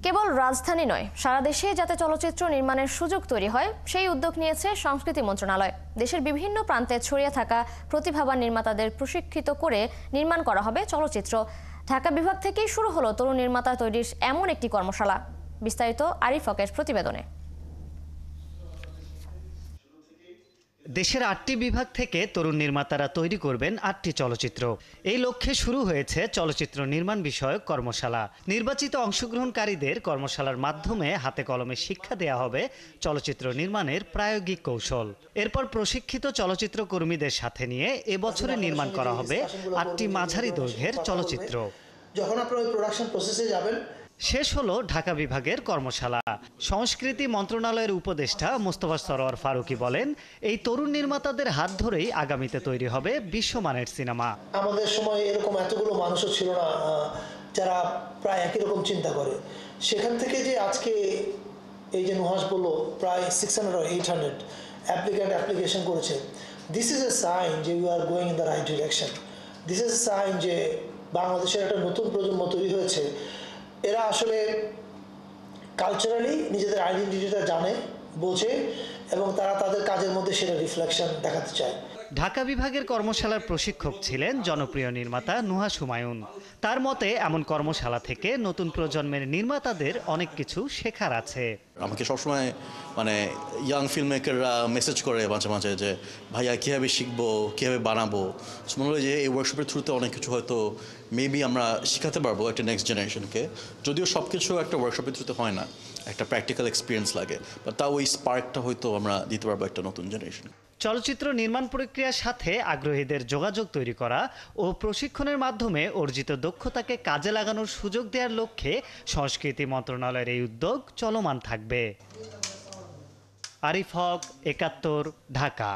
কেবল রাজধানী নয়, সারা দেশে যাতে চলচ্চিত্র নির্মাণের সুযোগ তৈরি হয় সেই উদ্যোগ নিয়েছে সংস্কৃতি মন্ত্রণালয়। দেশের বিভিন্ন প্রান্তে ছড়িয়ে থাকা প্রতিভাবান নির্মাতাদের প্রশিক্ষিত করে নির্মাণ করা হবে চলচ্চিত্র। ঢাকা বিভাগ থেকেই শুরু হলো তরুণ নির্মাতা তৈরির এমন একটি কর্মশালা। বিস্তারিত আরিফ হকের প্রতিবেদনে। দেশের ৮টি বিভাগ থেকে তরুণ নির্মাতারা তৈরি করবেন ৮টি চলচ্চিত্র। এই লক্ষ্যে শুরু হয়েছে চলচ্চিত্র নির্মাণ বিষয়ক কর্মশালা। নির্বাচিত অংশগ্রহণকারীদের কর্মশালার মাধ্যমে হাতে কলমে শিক্ষা দেয়া হবে চলচ্চিত্র নির্মাণের প্রায়োগিক কৌশল। এরপর প্রশিক্ষিত চলচ্চিত্র কর্মীদের সাথে নিয়ে এবছরে নির্মাণ করা হবে ৮টি মাঝারি দৈর্ঘ্যের চলচ্চিত্র। যখন আপনারা ওই প্রোডাকশন প্রসেসে যাবেন, শেষ হলো ঢাকা বিভাগের কর্মশালা। সংস্কৃতি মন্ত্রণালয়ের উপদেষ্টা মোস্তফা সরোয়ার ফারুকী বলেন, এই তরুণ নির্মাতাদের হাত ধরেই আগামীতে তৈরি হবে বিশ্বমানের সিনেমা। আমাদের সময় এরকম এতগুলো মানুষও ছিল না যারা প্রায় একই রকম চিন্তা করে। সেখান থেকে যে আজকে এই যে নুহাস বলল প্রায় 600 or 800 অ্যাপ্লিকেশন করেছে, দিস ইজ এ সাইন যে you are going in the right direction. This is a sign যে বাংলাদেশের একটা নতুন প্রজন্ম তৈরি হয়েছে। এরা আসলে কালচারালি নিজেদের আইডেন্টিটিটা জানে, বোঝে এবং তারা তাদের কাজের মধ্যে সেটা রিফ্লেকশন দেখাতে চায়। ঢাকা বিভাগের কর্মশালার প্রশিক্ষক ছিলেন জনপ্রিয় নির্মাতা নুহাস হুমায়ুন। তার মতে এমন কর্মশালা থেকে নতুন প্রজন্মের নির্মাতাদের অনেক কিছু শেখার আছে। আমাকে সবসময় ইয়াং ফিল্ম মেকাররা মেসেজ করে মাঝে মাঝে যে ভাইয়া কীভাবে শিখবো, কীভাবে বানাবো। মনে হয় যে এই ওয়ার্কশপের থ্রুতে অনেক কিছু হয়তো মেবি আমরা শেখাতে পারবো একটা নেক্সট জেনারেশনকে। যদিও সব কিছু একটা ওয়ার্কশপের থ্রুতে হয় না, একটা প্র্যাকটিক্যাল এক্সপিরিয়েন্স লাগে, বা তাও ওই স্পার্কটা হয়তো আমরা দিতে পারবো একটা নতুন জেনারেশন। চলচ্চিত্র নির্মাণ প্রক্রিয়ার সাথে আগ্রহীদের যোগাযোগ তৈরি করা ও প্রশিক্ষণের মাধ্যমে অর্জিত দক্ষতাকে কাজে লাগানোর সুযোগ দেওয়ার লক্ষ্যে সংস্কৃতি মন্ত্রণালয়ের এই উদ্যোগ চলমান থাকবে। আরিফ হক, ৭১, ঢাকা।